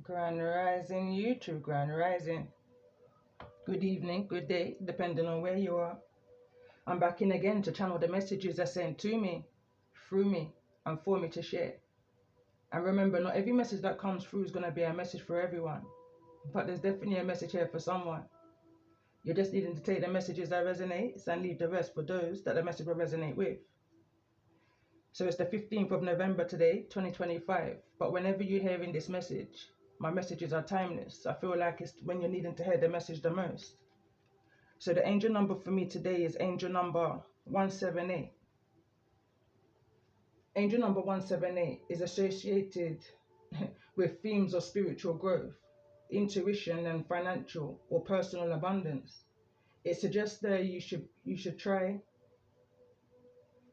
Grand Rising YouTube, Grand Rising. Good evening, good day, depending on where you are. I'm back in again to channel the messages that sent to me, through me, and for me to share. And remember, not every message that comes through is going to be a message for everyone. But there's definitely a message here for someone. You're just needing to take the messages that resonate and leave the rest for those that the message will resonate with. So it's the 15th of November today, 2025. But whenever you're hearing this message, my messages are timeless. I feel like it's when you're needing to hear the message the most. So the angel number for me today is angel number 178. Angel number 178 is associated with themes of spiritual growth, intuition, and financial or personal abundance. It suggests that you should try.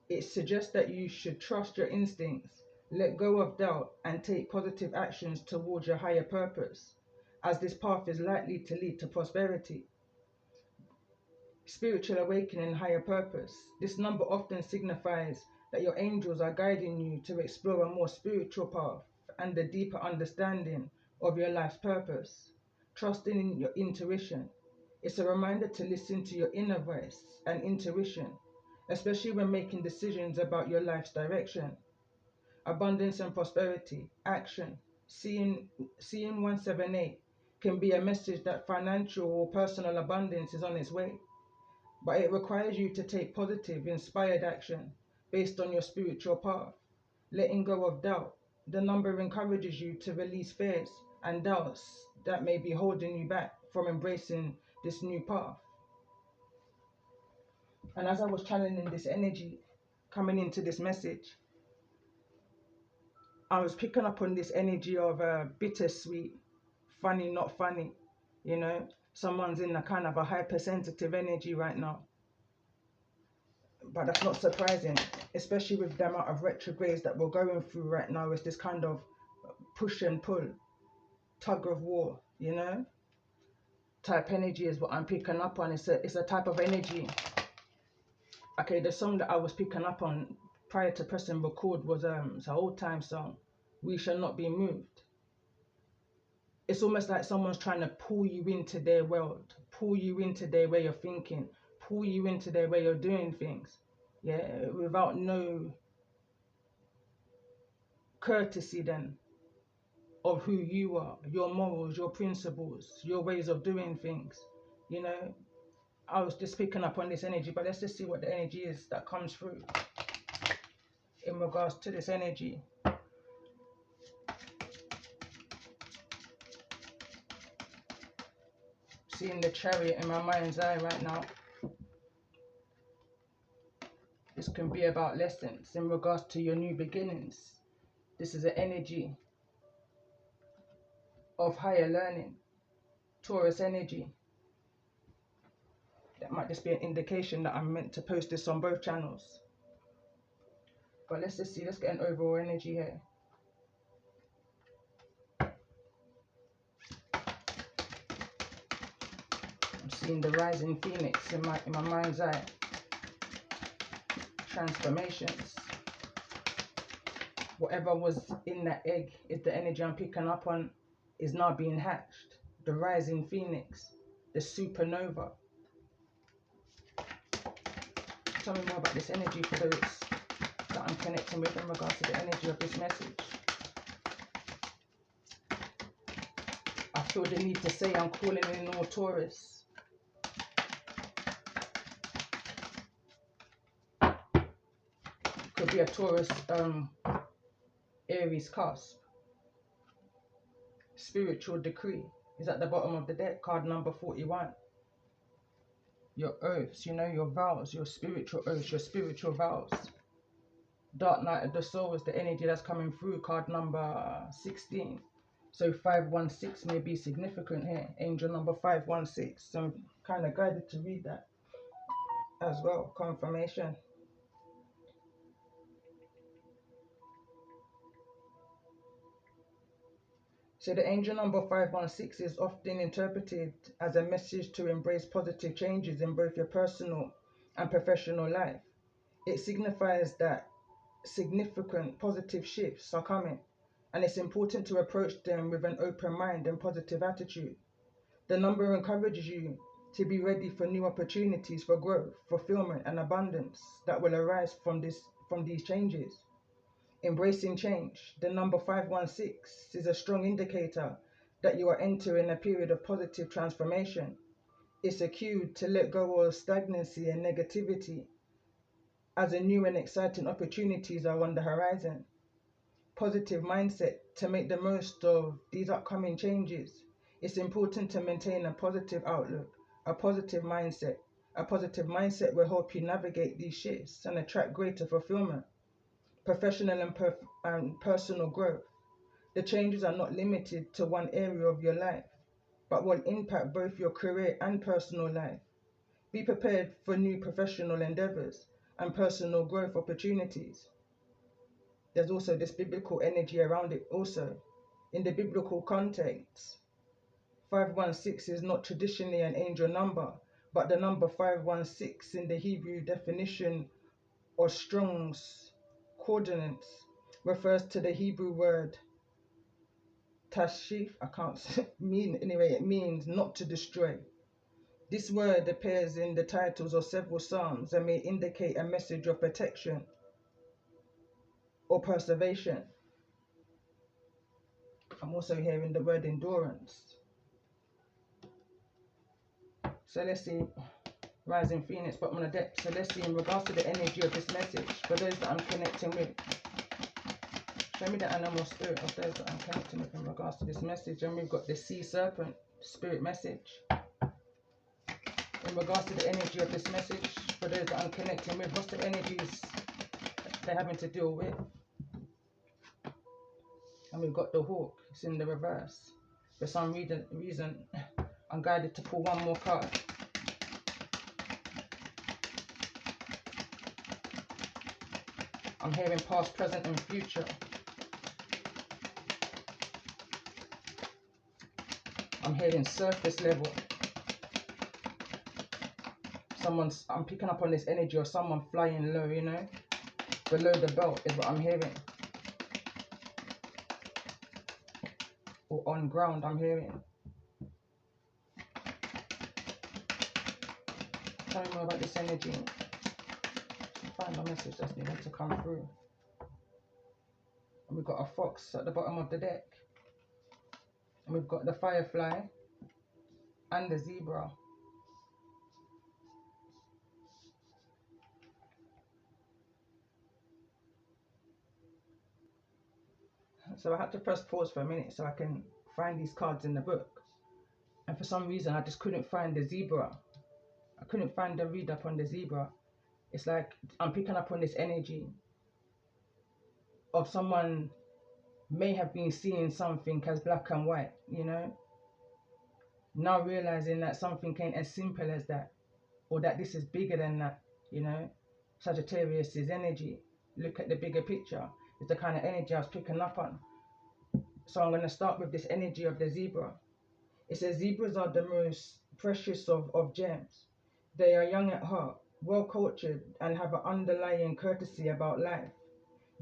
It suggests that you should trust your instincts, let go of doubt, and take positive actions towards your higher purpose, as this path is likely to lead to prosperity. Spiritual awakening and higher purpose. This number often signifies that your angels are guiding you to explore a more spiritual path and a deeper understanding of your life's purpose. Trusting in your intuition. It's a reminder to listen to your inner voice and intuition, especially when making decisions about your life's direction. Abundance and prosperity. Action. Seeing 178 can be a message that financial or personal abundance is on its way, but it requires you to take positive, inspired action based on your spiritual path. Letting go of doubt. The number encourages you to release fears and doubts that may be holding you back from embracing this new path. And as I was channeling this energy coming into this message, I was picking up on this energy of bittersweet, funny, not funny. You know, someone's in a kind of a hypersensitive energy right now. But that's not surprising, especially with the amount of retrogrades that we're going through right now. It's this kind of push and pull, tug of war, you know? Type energy is what I'm picking up on. It's a type of energy. Okay, the song that I was picking up on prior to pressing record was it's an old time song, We Shall Not Be Moved. It's almost like someone's trying to pull you into their world, pull you into their way of thinking, pull you into their way of doing things, yeah, without no courtesy then of who you are, your morals, your principles, your ways of doing things. You know, I was just picking up on this energy, but let's just see what the energy is that comes through in regards to this energy. Seeing the Chariot in my mind's eye right now. This can be about lessons in regards to your new beginnings. This is an energy of higher learning. Taurus energy. That might just be an indication that I'm meant to post this on both channels. But let's just see, let's get an overall energy here. I'm seeing the rising phoenix in my mind's eye. Transformations. Whatever was in that egg is the energy I'm picking up on, is now being hatched. The rising phoenix, the supernova. Tell me more about this energy for those that I'm connecting with in regards to the energy of this message. I feel the need to say I'm calling in all Taurus. Could be a Taurus Aries cusp. Spiritual decree is at the bottom of the deck, card number 41. Your oaths, you know, your vows, your spiritual oaths, your spiritual vows. Dark night of the soul is the energy that's coming through, card number 16. So 516 may be significant here, angel number 516. So I'm kind of guided to read that as well, confirmation. So the angel number 516 is often interpreted as a message to embrace positive changes in both your personal and professional life. It signifies that significant positive shifts are coming and it's important to approach them with an open mind and positive attitude. The number encourages you to be ready for new opportunities for growth, fulfillment, and abundance that will arise from these changes. Embracing change. The number 516 is a strong indicator that you are entering a period of positive transformation. It's a cue to let go of stagnancy and negativity as a new and exciting opportunities are on the horizon. Positive mindset to make the most of these upcoming changes. It's important to maintain a positive outlook, a positive mindset. A positive mindset will help you navigate these shifts and attract greater fulfillment, professional and personal growth. The changes are not limited to one area of your life, but will impact both your career and personal life. Be prepared for new professional endeavors and personal growth opportunities. There's also this biblical energy around it also. In the biblical context, 516 is not traditionally an angel number, but the number 516 in the Hebrew definition or Strong's Concordance refers to the Hebrew word tashif. I can't mean anyway, it means not to destroy. This word appears in the titles of several psalms and may indicate a message of protection or preservation. I'm also hearing the word endurance. So let's see, Rising Phoenix, bottom of the deck. So let's see in regards to the energy of this message, for those that I'm connecting with. Show me the animal spirit of those that I'm connecting with in regards to this message. And we've got the sea serpent spirit message. In regards to the energy of this message, for those that I'm connecting with, what's the energies they're having to deal with? And we've got the hawk, it's in the reverse. For some reason, I'm guided to pull one more card. I'm hearing past, present, and future. I'm hearing surface level. I'm picking up on this energy of someone flying low, you know, below the belt is what I'm hearing. Or on ground, I'm hearing. Tell me more about this energy. Find a message that's needed to come through. And we've got a fox at the bottom of the deck. And we've got the firefly and the zebra. So I had to press pause for a minute so I can find these cards in the book. And for some reason I just couldn't find the zebra. I couldn't find the read up on the zebra. It's like I'm picking up on this energy of someone may have been seeing something as black and white, you know, now realizing that something ain't as simple as that, or that this is bigger than that, you know. Sagittarius's energy, look at the bigger picture, is the kind of energy I was picking up on. So I'm going to start with this energy of the zebra. It says zebras are the most precious of gems. They are young at heart, well cultured, and have an underlying courtesy about life.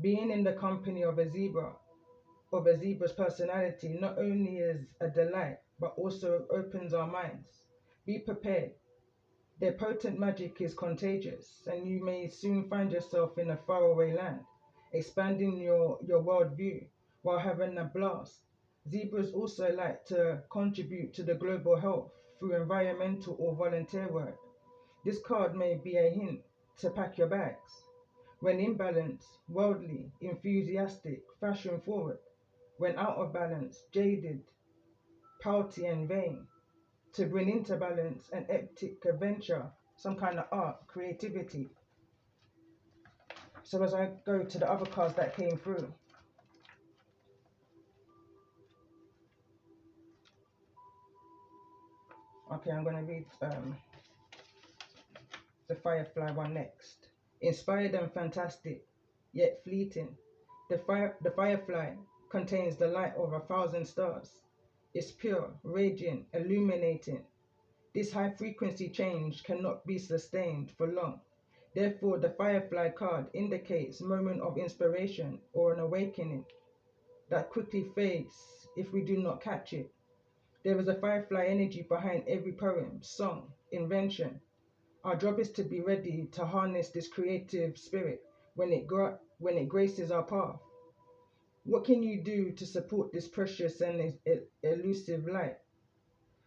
Being in the company of a zebra's personality not only is a delight, but also opens our minds. Be prepared. Their potent magic is contagious, and you may soon find yourself in a faraway land, expanding your worldview while having a blast. Zebras also like to contribute to the global health through environmental or volunteer work. This card may be a hint to pack your bags. When in balance, worldly, enthusiastic, fashion forward. When out of balance, jaded, pouty and vain. To bring into balance an epic adventure, some kind of art, creativity. So as I go to the other cards that came through. Okay, I'm going to read the firefly one next. Inspired and fantastic, yet fleeting. The firefly contains the light of 1,000 stars. It's pure, radiant, illuminating. This high frequency change cannot be sustained for long. Therefore, the firefly card indicates a moment of inspiration or an awakening that quickly fades if we do not catch it. There is a firefly energy behind every poem, song, invention. Our job is to be ready to harness this creative spirit when it graces our path. What can you do to support this precious and elusive light?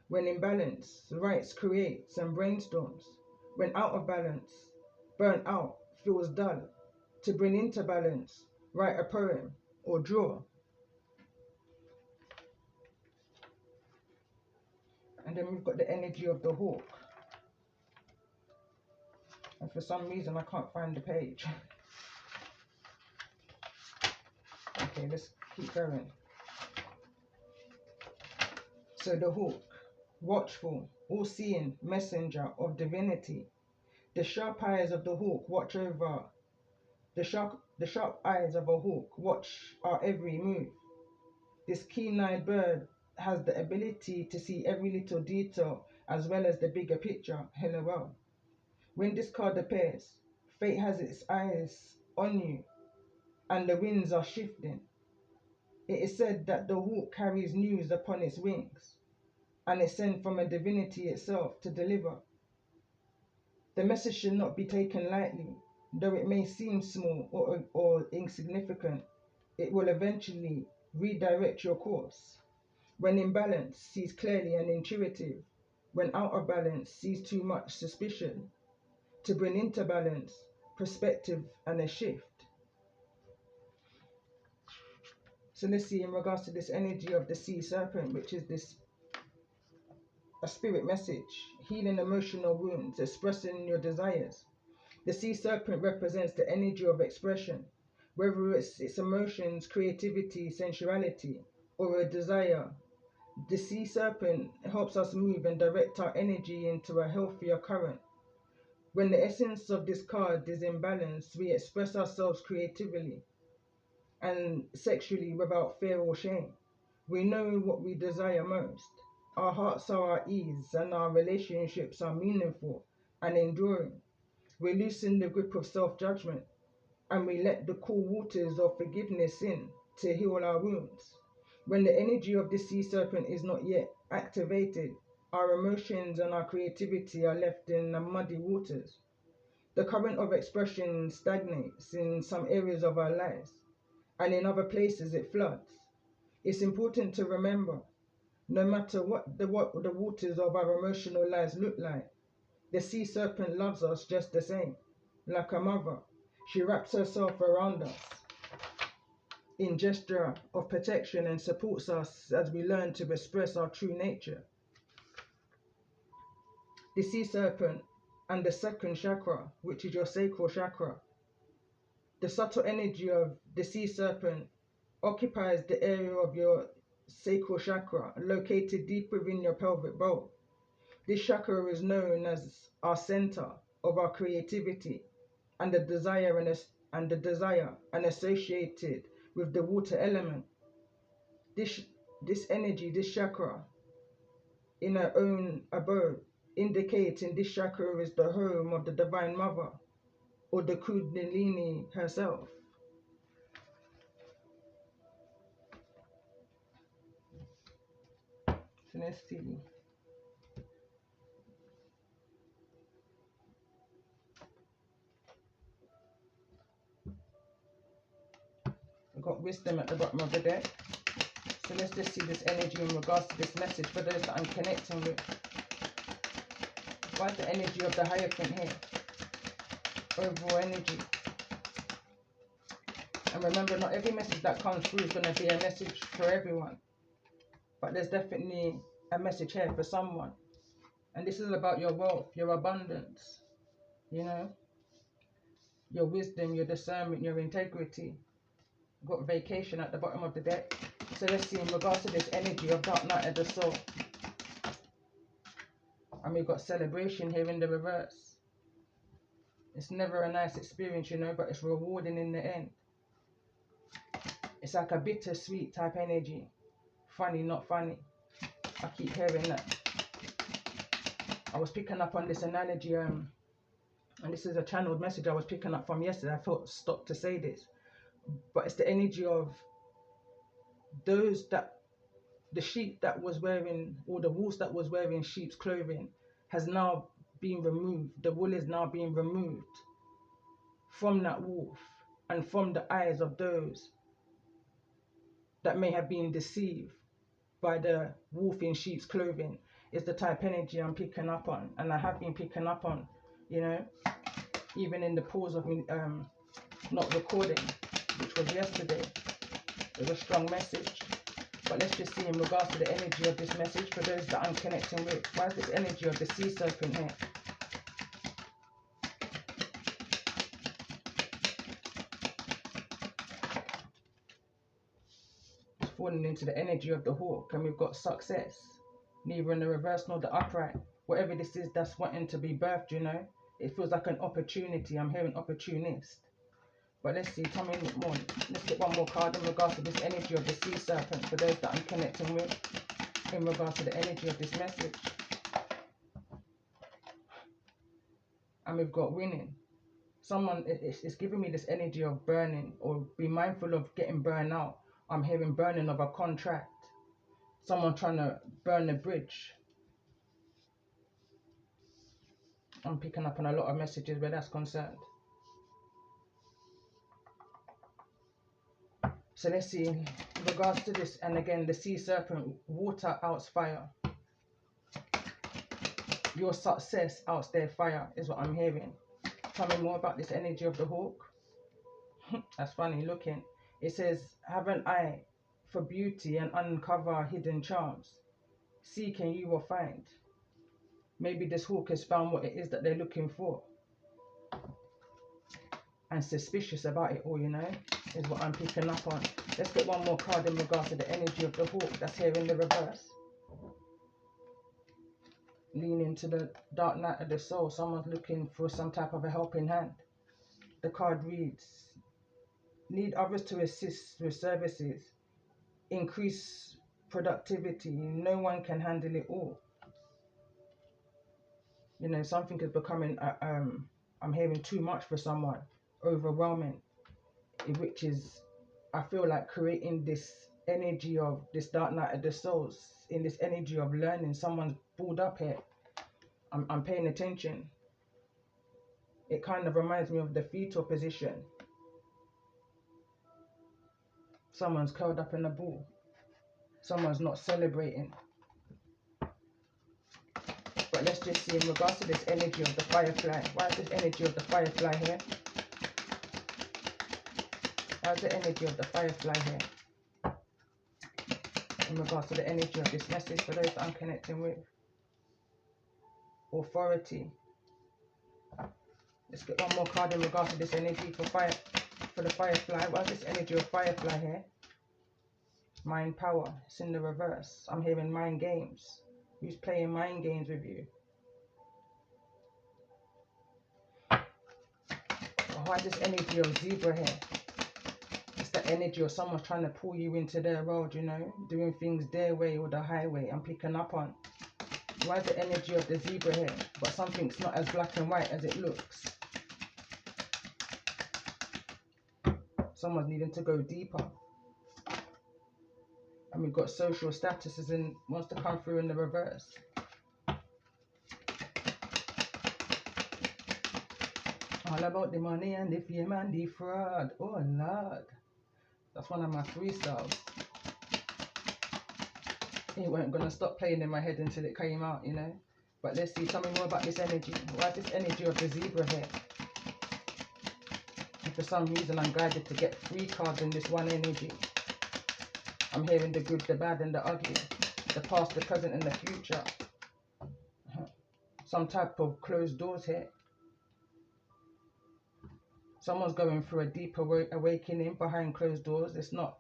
When in balance, writes, creates, and brainstorms. When out of balance, burnt out, feels dull. To bring into balance, write a poem or draw. And then we've got the energy of the hawk. And for some reason, I can't find the page. Okay, let's keep going. So the hawk, watchful, all-seeing, messenger of divinity. The sharp eyes of the hawk watch over. The sharp eyes of a hawk watch our every move. This keen-eyed bird has the ability to see every little detail as well as the bigger picture. LOL. When this card appears, fate has its eyes on you and the winds are shifting. It is said that the hawk carries news upon its wings and is sent from a divinity itself to deliver. The message should not be taken lightly, though it may seem small or insignificant. It will eventually redirect your course. When in balance, sees clearly and intuitive. When out of balance, sees too much suspicion. To bring into balance, perspective and a shift. So let's see in regards to this energy of the sea serpent, which is a spirit message, healing emotional wounds, expressing your desires. The sea serpent represents the energy of expression, whether it's emotions, creativity, sensuality, or a desire. The sea serpent helps us move and direct our energy into a healthier current. When the essence of this card is in balance, we express ourselves creatively and sexually without fear or shame. We know what we desire most. Our hearts are at ease and our relationships are meaningful and enduring. We loosen the grip of self-judgment and we let the cool waters of forgiveness in to heal our wounds. When the energy of the sea serpent is not yet activated, our emotions and our creativity are left in the muddy waters. The current of expression stagnates in some areas of our lives, and in other places it floods. It's important to remember, no matter what the waters of our emotional lives look like, the sea serpent loves us just the same. Like a mother, she wraps herself around us in gesture of protection and supports us as we learn to express our true nature. The sea serpent and the second chakra, which is your sacral chakra. The subtle energy of the sea serpent occupies the area of your sacral chakra, located deep within your pelvic bowl. This chakra is known as our center of our creativity and the desire and associated with the water element. This energy, this chakra, in our own abode, indicating this chakra is the home of the Divine Mother or the Kundalini herself. So let's see. We've got wisdom at the bottom of the deck. So let's just see this energy in regards to this message for those that I'm connecting with. Why is the energy of the Hierophant here? Overall energy. And remember, not every message that comes through is going to be a message for everyone. But there's definitely a message here for someone. And this is about your wealth, your abundance, you know, your wisdom, your discernment, your integrity. Got vacation at the bottom of the deck. So let's see in regards to this energy of Dark Night of the Soul. And we've got celebration here in the reverse. It's never a nice experience, you know, but it's rewarding in the end. It's like a bittersweet type energy. Funny, not funny. I keep hearing that. I was picking up on this analogy, and this is a channeled message I was picking up from yesterday. I thought stop to say this. But it's the energy of the sheep that was wearing, or the wolf that was wearing sheep's clothing, has now been removed. The wool is now being removed from that wolf and from the eyes of those that may have been deceived by the wolf in sheep's clothing. Is the type energy I'm picking up on, and I have been picking up on, you know, even in the pause of me not recording, which was yesterday. It was a strong message. But let's just see in regards to the energy of this message for those that I'm connecting with. Why is this energy of the sea serpent here? It's falling into the energy of the hawk, and we've got success. Neither in the reverse nor the upright. Whatever this is that's wanting to be birthed, you know. It feels like an opportunity. I'm hearing opportunist. But let's see, tell me more. Let's get one more card in regards to this energy of the sea serpent for those that I'm connecting with in regards to the energy of this message. And we've got winning. Someone is giving me this energy of burning, or be mindful of getting burned out. I'm hearing burning of a contract. Someone trying to burn a bridge. I'm picking up on a lot of messages where that's concerned. So let's see, in regards to this, and again, the sea serpent, water outs fire. Your success outs their fire is what I'm hearing. Tell me more about this energy of the hawk. That's funny looking. It says, have an eye for beauty and uncover hidden charms. Seek and you will find. Maybe this hawk has found what it is that they're looking for. And suspicious about it all, you know, is what I'm picking up on. Let's get one more card in regards to the energy of the hawk that's here in the reverse. Lean into the dark night of the soul. Someone's looking for some type of a helping hand. The card reads, need others to assist with services. Increase productivity. No one can handle it all. You know, something is becoming, I'm hearing too much for someone. Overwhelming. Which is, I feel like creating this energy of this dark night of the souls, in this energy of learning. Someone's pulled up here. I'm paying attention. It kind of reminds me of the fetal position. Someone's curled up in a ball. Someone's not celebrating. But let's just see in regards to this energy of the firefly. Why is this energy of the firefly here? Why is the energy of the firefly here? In regards to the energy of this message for those that I'm connecting with. Authority. Let's get one more card in regards to this energy for the firefly. Why is this energy of firefly here? Mind power. It's in the reverse. I'm hearing mind games. Who's playing mind games with you? Why is this energy of zebra here? It's the energy of someone trying to pull you into their world, you know, doing things their way or the highway. I'm picking up on. Why is the energy of the zebra here? But something's not as black and white as it looks. Someone's needing to go deeper. And we've got social statuses and wants to come through in the reverse. All about the money and the fame and the fraud. Oh Lord. That's one of my freestyles. It weren't going to stop playing in my head until it came out, you know. But let's see, tell me more about this energy. Why is this energy of the zebra here? And for some reason I'm guided to get 3 cards in this one energy. I'm hearing the good, the bad and the ugly. The past, the present and the future. Some type of closed doors here. Someone's going through a deeper awakening behind closed doors. It's not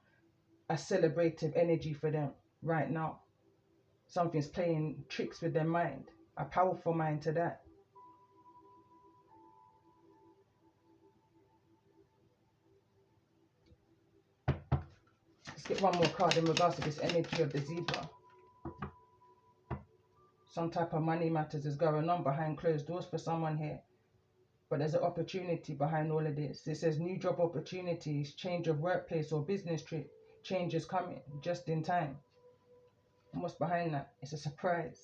a celebrative energy for them right now. Something's playing tricks with their mind. A powerful mind to that. Let's get one more card in regards to this energy of the zebra. Some type of money matters is going on behind closed doors for someone here. But there's an opportunity behind all of this. It says new job opportunities, change of workplace or business trip, Change is coming just in time. And what's behind that? It's a surprise.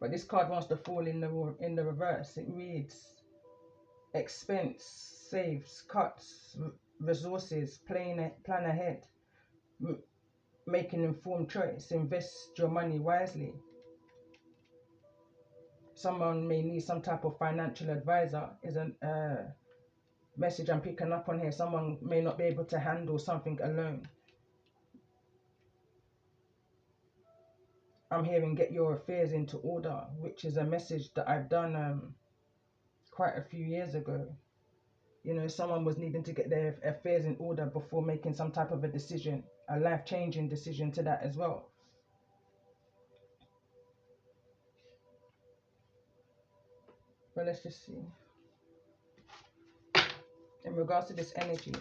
But this card wants to fall in the reverse. It reads expense, saves, cuts, resources, plan ahead, make an informed choice, invest your money wisely. Someone may need some type of financial advisor is a message I'm picking up on here. Someone may not be able to handle something alone. I'm hearing get your affairs into order, which is a message that I've done quite a few years ago. You know, someone was needing to get their affairs in order before making some type of a decision, a life-changing decision to that as well. But let's just see. In regards to this energy,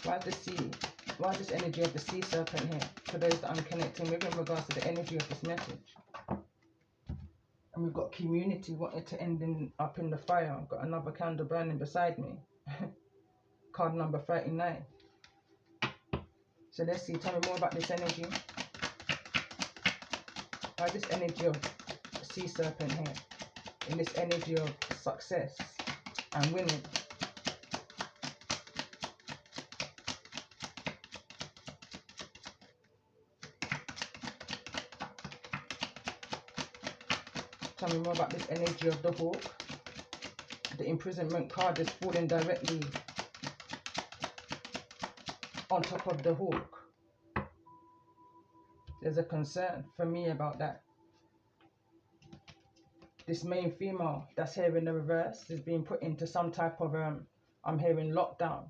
why is this energy of the sea serpent here? For those that I'm connecting with in regards to the energy of this message. And we've got community wanted to end up in the fire. I've got another candle burning beside me. Card number 39. So let's see, tell me more about this energy. Why is this energy of sea serpent here? In this energy of success and winning. Tell me more about this energy of the hawk. The imprisonment card is falling directly on top of the hawk. There's a concern for me about that. This main female that's here in the reverse is being put into some type of, I'm hearing lockdown.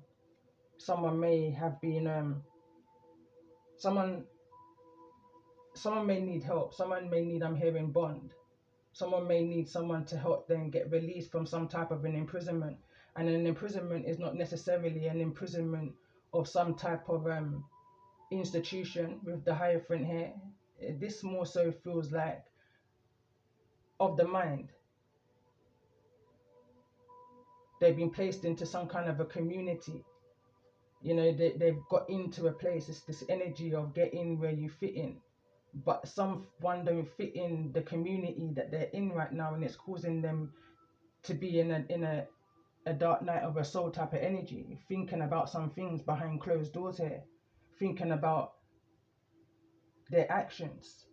Someone may have been, someone may need help. Someone may need, I'm hearing, bond. Someone may need someone to help them get released from some type of an imprisonment. And an imprisonment is not necessarily an imprisonment of some type of institution with the Hierophant here. This more so feels like of the mind. They've been placed into some kind of a community. You know, they've got into a place. It's this energy of getting where you fit in. But someone don't fit in the community that they're in right now, and it's causing them to be in a dark night of a soul type of energy, thinking about some things behind closed doors here, thinking about their actions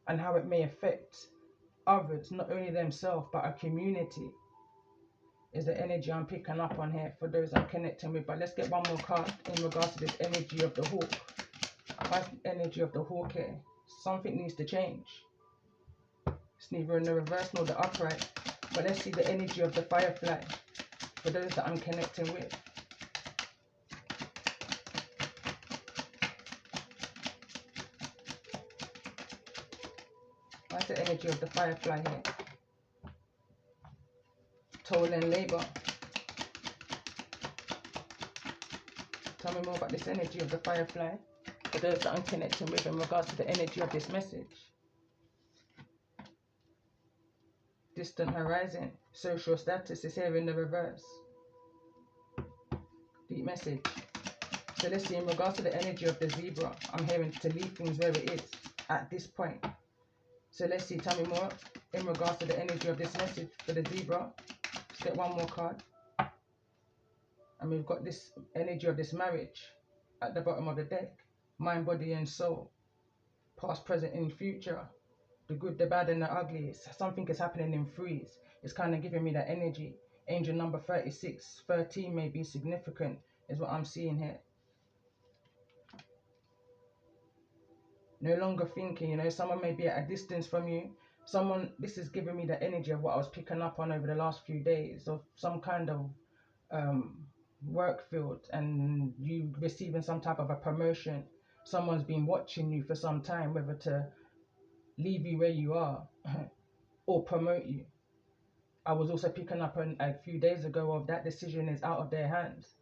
and how it may affect others, not only themselves, but a community, is the energy I'm picking up on here for those I'm connecting with. But let's get one more card in regards to this energy of the hawk. What's the energy of the hawk here? Something needs to change. It's neither in the reverse nor the upright. But let's see the energy of the firefly for those that I'm connecting with. What's the energy of the firefly here? Toil and labor. Tell me more about this energy of the firefly for those that I'm connecting with in regards to the energy of this message. Distant horizon. Social status is here in the reverse. Deep message. So let's see, in regards to the energy of the zebra, I'm hearing to leave things where it is at this point. So let's see, tell me more in regards to the energy of this message for the zebra. Let's get one more card. And we've got this energy of this marriage at the bottom of the deck. Mind, body and soul. Past, present and future. The good, the bad and the ugly. Something is happening in threes. It's kind of giving me that energy. Angel number 36, 13 may be significant is what I'm seeing here. No longer thinking, you know, someone may be at a distance from you. This is giving me the energy of what I was picking up on over the last few days, of some kind of work field and you receiving some type of a promotion. Someone's been watching you for some time, whether to leave you where you are or promote you. I was also picking up on a few days ago of that decision is out of their hands.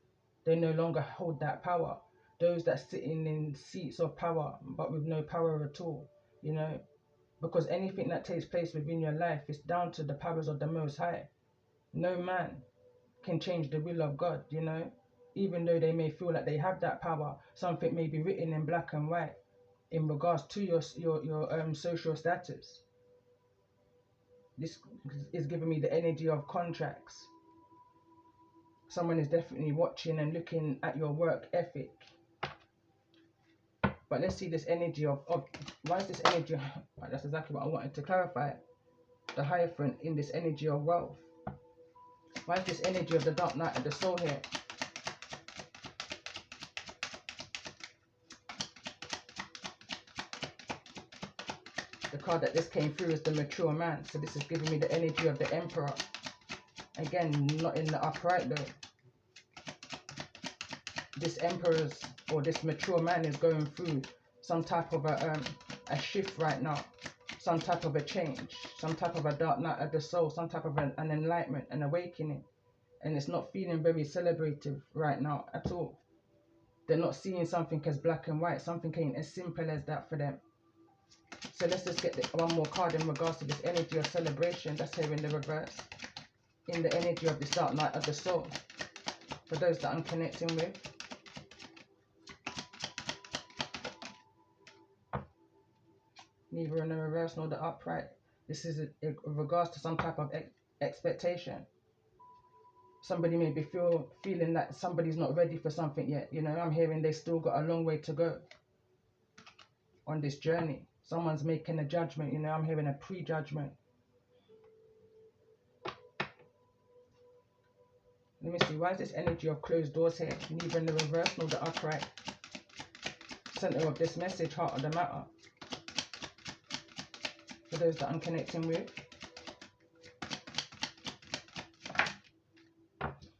They no longer hold that power. Those that sitting in seats of power but with no power at all, you know, because anything that takes place within your life is down to the powers of the Most High. No man can change the will of God, you know. Even though they may feel like they have that power, something may be written in black and white in regards to your social status. This is giving me the energy of contracts. Someone is definitely watching and looking at your work ethic. But let's see this energy of why is this energy? That's exactly what I wanted to clarify. The Hierophant in this energy of wealth. Why is this energy of the dark night of the soul here? The card that this came through is the mature man. So this is giving me the energy of the Emperor. Again, not in the upright though. This Emperor's or this mature man is going through some type of a shift right now. Some type of a change. Some type of a dark night of the soul. Some type of an enlightenment, an awakening. And it's not feeling very celebrative right now at all. They're not seeing something as black and white. Something ain't as simple as that for them. So let's just get one more card in regards to this energy of celebration that's here in the reverse. In the energy of this dark night of the soul. For those that I'm connecting with. Neither in the reverse nor the upright. This is in regards to some type of expectation. Somebody may be feeling that somebody's not ready for something yet. You know, I'm hearing they still got a long way to go on this journey. Someone's making a judgment. You know, I'm hearing a prejudgment. Let me see. Why is this energy of closed doors here? Neither in the reverse nor the upright. Center of this message, heart of the matter. For those that I'm connecting with.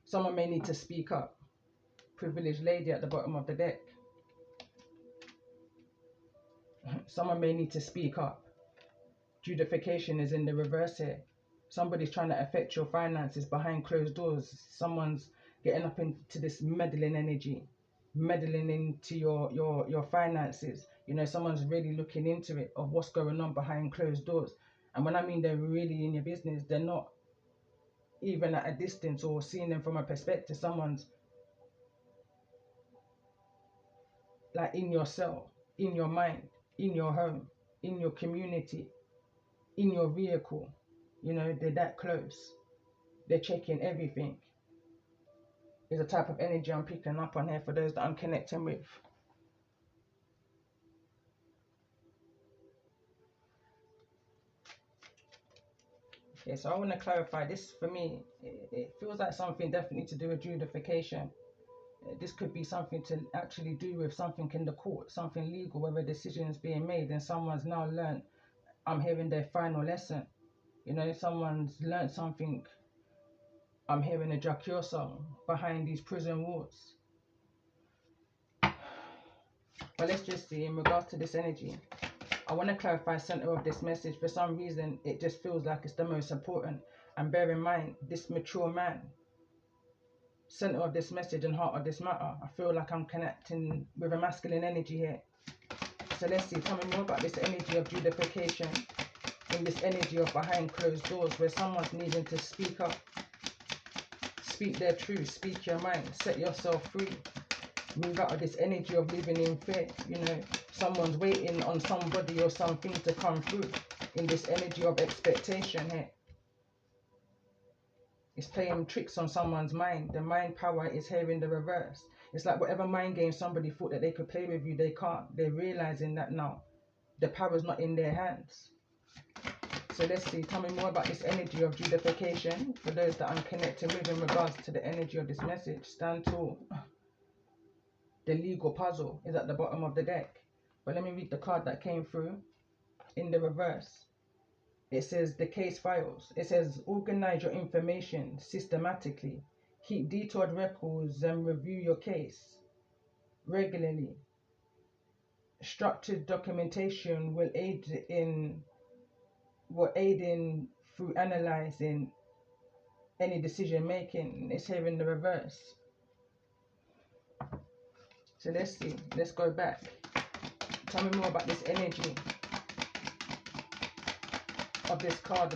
Someone may need to speak up. Privileged lady at the bottom of the deck. Someone may need to speak up. Judification is in the reverse here. Somebody's trying to affect your finances behind closed doors. Someone's getting up into this meddling energy. Meddling into your finances. You know, someone's really looking into it of what's going on behind closed doors. And when I mean they're really in your business, they're not even at a distance or seeing them from a perspective. Someone's like in your cell, in your mind, in your home, in your community, in your vehicle. You know, they're that close. They're checking everything. There's a type of energy I'm picking up on here for those that I'm connecting with. Okay, so I want to clarify this. For me, it feels like something definitely to do with judification. This could be something to actually do with something in the court, something legal, where a decision is being made and someone's now learned. I'm hearing their final lesson. You know, someone's learned something. I'm hearing a Dracula song behind these prison walls. But let's just see, in regards to this energy, I want to clarify center of this message. For some reason, it just feels like it's the most important. And bear in mind, this mature man, center of this message and heart of this matter, I feel like I'm connecting with a masculine energy here. So let's see, tell me more about this energy of judification, in this energy of behind closed doors, where someone's needing to speak up, speak their truth, speak your mind, set yourself free, move out of this energy of living in fear. You know, someone's waiting on somebody or something to come through in this energy of expectation here. It's playing tricks on someone's mind. The mind power is here in the reverse. It's like whatever mind game somebody thought that they could play with you, they can't. They're realizing that now the power's not in their hands. So let's see, tell me more about this energy of judification for those that I'm connecting with in regards to the energy of this message. Stand tall. The legal puzzle is at the bottom of the deck. But let me read the card that came through in the reverse. It says the case files. It says organize your information systematically. Keep detailed records and review your case regularly. Structured documentation will aid in through analyzing any decision making. It's here in the reverse. So let's see. Let's go back. Tell me more about this energy of this card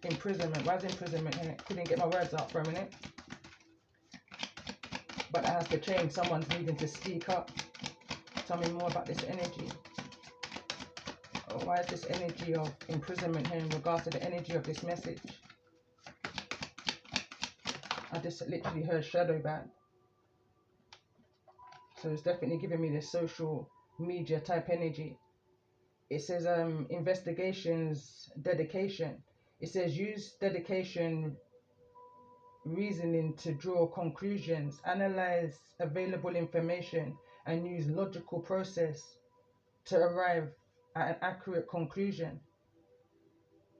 imprisonment. Why is imprisonment here? Couldn't get my words out for a minute. But that has to change. Someone's needing to speak up. Tell me more about this energy. Oh, why is this energy of imprisonment here in regards to the energy of this message? I just literally heard shadow ban. So it's definitely giving me this social media type energy. It says investigations, dedication. It says use dedication, reasoning to draw conclusions, analyze available information, and use logical process to arrive at an accurate conclusion.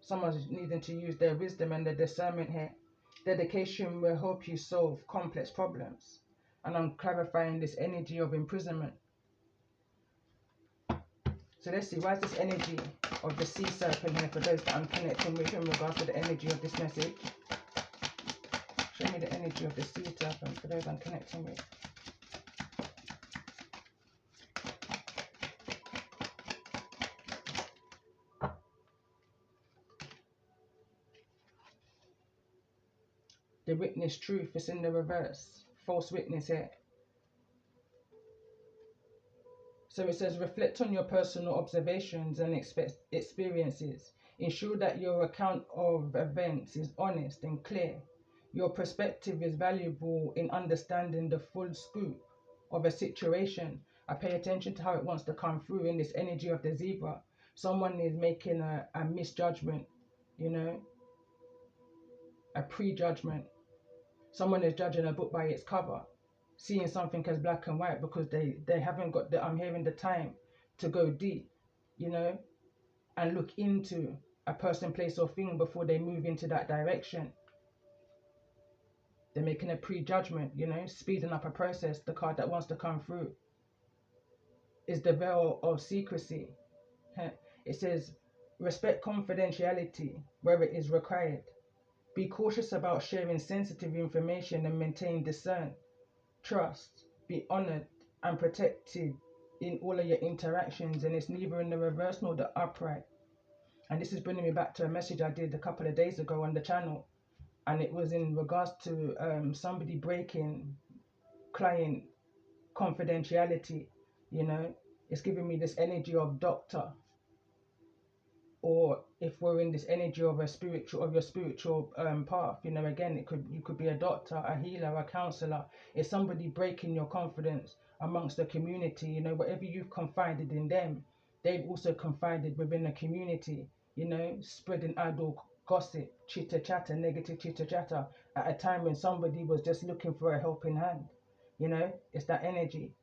Someone's needing to use their wisdom and their discernment here. Dedication will help you solve complex problems. And I'm clarifying this energy of imprisonment. So let's see, why is this energy of the sea serpent here for those that I'm connecting with in regards to the energy of this message? Show me the energy of the sea serpent for those I'm connecting with. The witness truth is in the reverse. False witness here. So it says, reflect on your personal observations and experiences. Ensure that your account of events is honest and clear. Your perspective is valuable in understanding the full scope of a situation. I pay attention to how it wants to come through in this energy of the zebra. Someone is making a misjudgment, you know, a prejudgment. Someone is judging a book by its cover, seeing something as black and white because they haven't got the, I'm hearing, the time to go deep, you know, and look into a person, place or thing before they move into that direction. They're making a prejudgment, you know, speeding up a process. The card that wants to come through is the veil of secrecy. It says, respect confidentiality where it is required. Be cautious about sharing sensitive information and maintain discern. Trust, be honored and protected in all of your interactions, and it's neither in the reverse nor the upright. And this is bringing me back to a message I did a couple of days ago on the channel, and it was in regards to somebody breaking client confidentiality. You know, it's giving me this energy of doctor, or if we're in this energy of your spiritual path, you know, again, you could be a doctor, a healer, a counselor. It's somebody breaking your confidence amongst the community. You know, whatever you've confided in them, they've also confided within the community. You know, spreading idle gossip, chitter chatter, negative chitter chatter at a time when somebody was just looking for a helping hand. You know, it's that energy.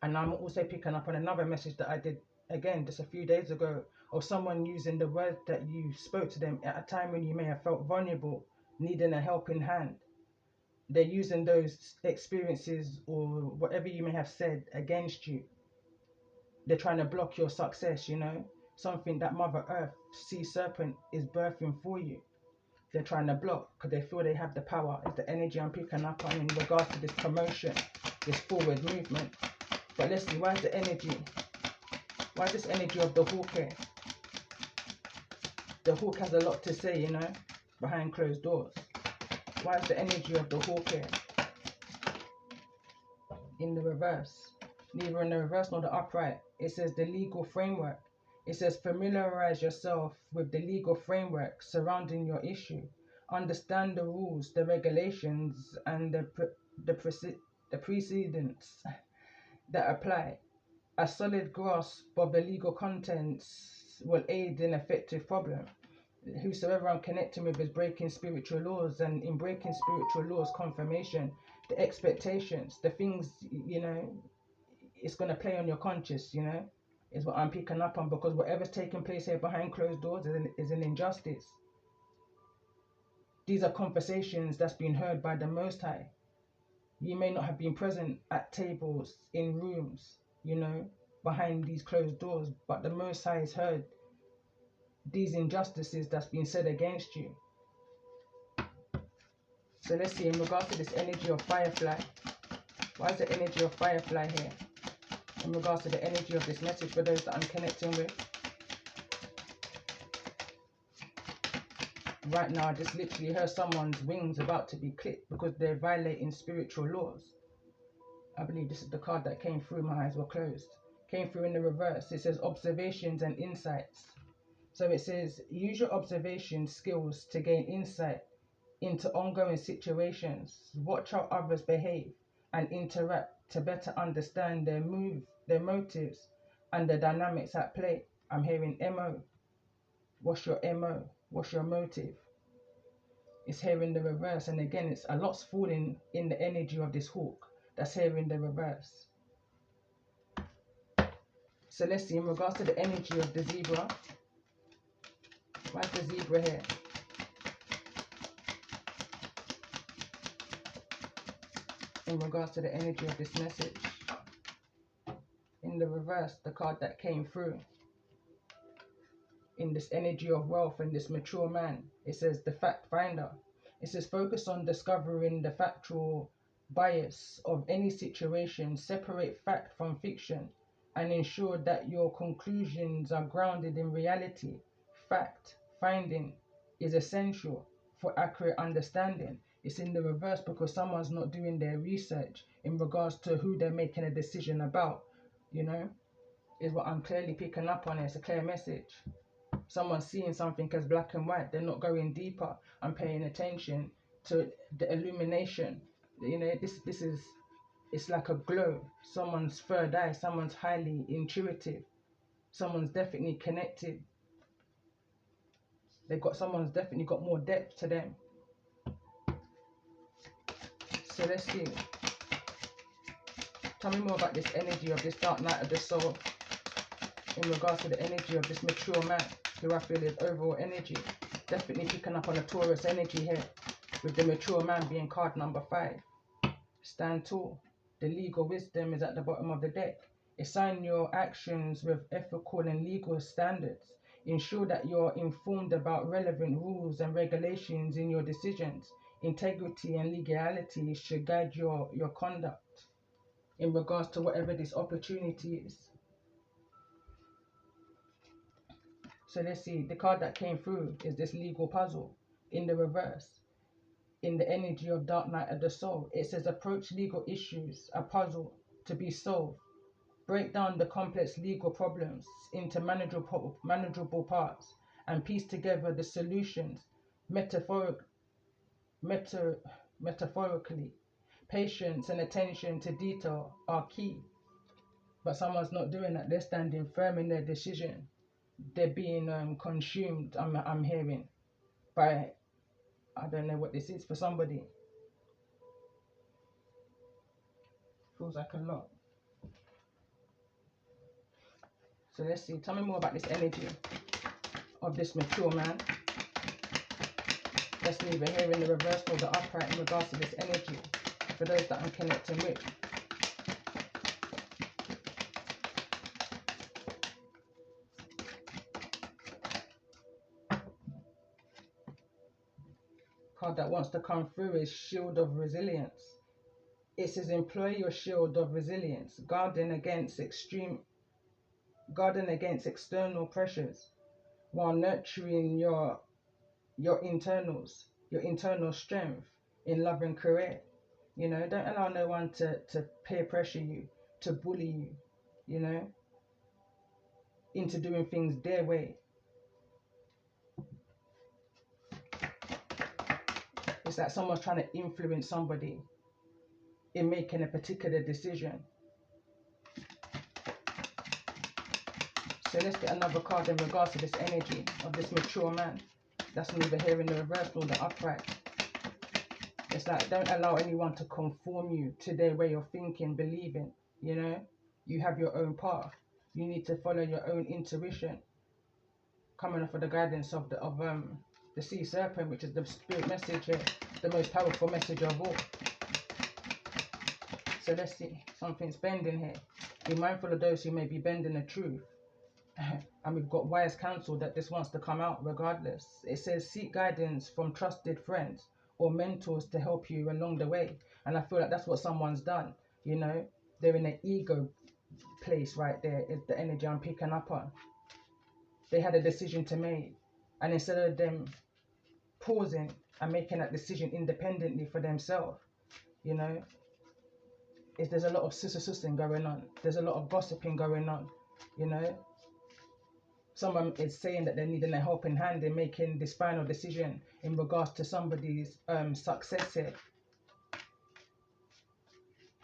And I'm also picking up on another message that I did again just a few days ago, of someone using the word that you spoke to them at a time when you may have felt vulnerable, needing a helping hand. They're using those experiences or whatever you may have said against you. They're trying to block your success, you know, something that Mother Earth, Sea Serpent, is birthing for you. They're trying to block because they feel they have the power. It's the energy I'm picking up on in regards to this promotion, this forward movement. But let's see, why is the energy? Why is this energy of the hawk here? The hawk has a lot to say, you know, behind closed doors. Why is the energy of the hawk here? In the reverse. Neither in the reverse nor the upright. It says the legal framework. It says familiarize yourself with the legal framework surrounding your issue. Understand the rules, the regulations, and the precedents that apply. A solid grasp of the legal contents will aid in effective problem. Whosoever I'm connecting with is breaking spiritual laws, and in breaking spiritual laws, confirmation, the expectations, the things, you know, it's going to play on your conscience, you know, is what I'm picking up on, because whatever's taking place here behind closed doors is an injustice. These are conversations that's been heard by the Most High. You may not have been present at tables, in rooms, you know, behind these closed doors, but the Most High has heard these injustices that's been said against you. So let's see, in regards to this energy of Firefly, why is the energy of Firefly here? In regards to the energy of this message for those that I'm connecting with. Right now, I just literally heard someone's wings about to be clipped because they're violating spiritual laws. I believe this is the card that came through. My eyes were closed. Came through in the reverse. It says observations and insights. So it says use your observation skills to gain insight into ongoing situations. Watch how others behave and interact to better understand their motives, and the dynamics at play. I'm hearing MO. What's your MO? What's your motive? It's here in the reverse, and again, it's a lot's falling in the energy of this hawk. That's here in the reverse. So let's see, in regards to the energy of the zebra. Why is the zebra here? In regards to the energy of this message. In the reverse, the card that came through. In this energy of wealth and this mature man, it says the fact finder. It says focus on discovering the factual bias of any situation, separate fact from fiction, and ensure that your conclusions are grounded in reality. Fact finding is essential for accurate understanding. It's in the reverse because someone's not doing their research in regards to who they're making a decision about, you know, is what I'm clearly picking up on. It's a clear message. Someone's seeing something as black and white. They're not going deeper and paying attention to the illumination. You know, this is, it's like a glow. Someone's third eye. Someone's highly intuitive. Someone's definitely connected. Someone's definitely got more depth to them. So let's see. Tell me more about this energy of this dark night of the soul in regards to the energy of this mature man, who I feel is overall energy. Definitely picking up on a Taurus energy here, with the mature man being card number 5. Stand tall. The legal wisdom is at the bottom of the deck. Assign your actions with ethical and legal standards. Ensure that you're informed about relevant rules and regulations in your decisions. Integrity and legality should guide your conduct in regards to whatever this opportunity is. So let's see, the card that came through is this legal puzzle in the reverse. In the energy of dark night of the soul, it says approach legal issues, a puzzle to be solved. Break down the complex legal problems into manageable parts and piece together the solutions metaphorically. Patience and attention to detail are key. But someone's not doing that. They're standing firm in their decision. They're being consumed, I'm hearing, by, I don't know what this is for somebody. Feels like a lot. So let's see. Tell me more about this energy of this mature man. That's neither here in the reverse nor the upright in regards to this energy for those that I'm connecting with. Card that wants to come through is Shield of Resilience. It says employ your shield of resilience, guarding against external pressures while nurturing your internal strength in love and career. You know, don't allow no one to peer pressure you, to bully you, you know, into doing things their way. It's like someone's trying to influence somebody in making a particular decision. So let's get another card in regards to this energy of this mature man. That's neither here in the reverse nor the upright. It's like, don't allow anyone to conform you to their way of thinking, believing, you know. You have your own path. You need to follow your own intuition. Coming off of the guidance of the sea serpent, which is the spirit message here, the most powerful message of all. So let's see, something's bending here. Be mindful of those who may be bending the truth. And we've got wise counsel that this wants to come out regardless. It says seek guidance from trusted friends or mentors to help you along the way. And I feel like that's what someone's done. You know, they're in an ego place right there, is the energy I'm picking up on. They had a decision to make, and instead of them pausing and making that decision independently for themselves. You know, there's a lot of sussing going on. There's a lot of gossiping going on. You know, someone is saying that they're needing a helping hand in making this final decision in regards to somebody's success here.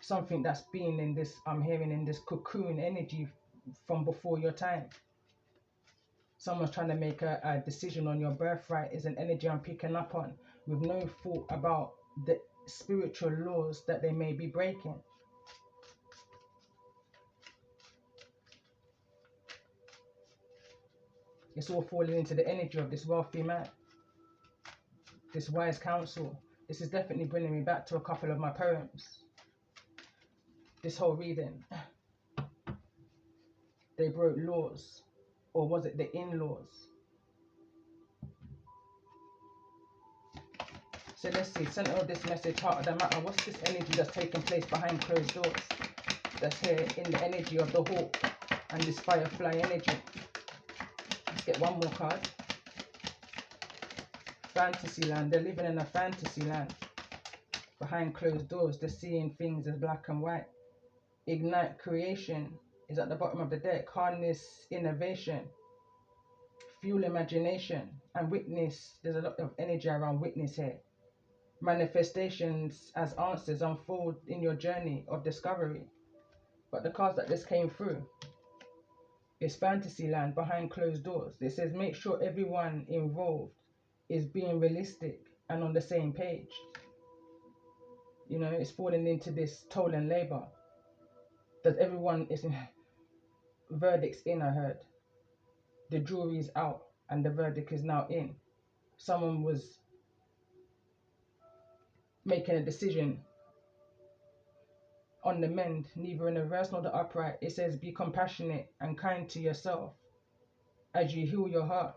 Something that's been in this, I'm hearing, in this cocoon energy from before your time. Someone's trying to make a decision on your birthright is an energy I'm picking up on, with no thought about the spiritual laws that they may be breaking. It's all falling into the energy of this wealthy man, this wise counsel. This is definitely bringing me back to a couple of my poems. This whole reading. They broke laws, or was it the in-laws? So let's see, center of this message, heart of the matter. What's this energy that's taking place behind closed doors? That's here in the energy of the hawk and this firefly energy. Let's get one more card. Fantasy land. They're living in a fantasy land. Behind closed doors, they're seeing things as black and white. Ignite creation is at the bottom of the deck. Harness innovation. Fuel imagination. And witness. There's a lot of energy around witness here. Manifestations as answers unfold in your journey of discovery. But the cards that just came through is fantasy land behind closed doors. It says make sure everyone involved is being realistic and on the same page. You know, it's falling into this toll and labor. That everyone is in, verdict's in, I heard. The jury's out and the verdict is now in. Someone was making a decision on the mend, neither in the reverse nor the upright. It says be compassionate and kind to yourself as you heal your heart.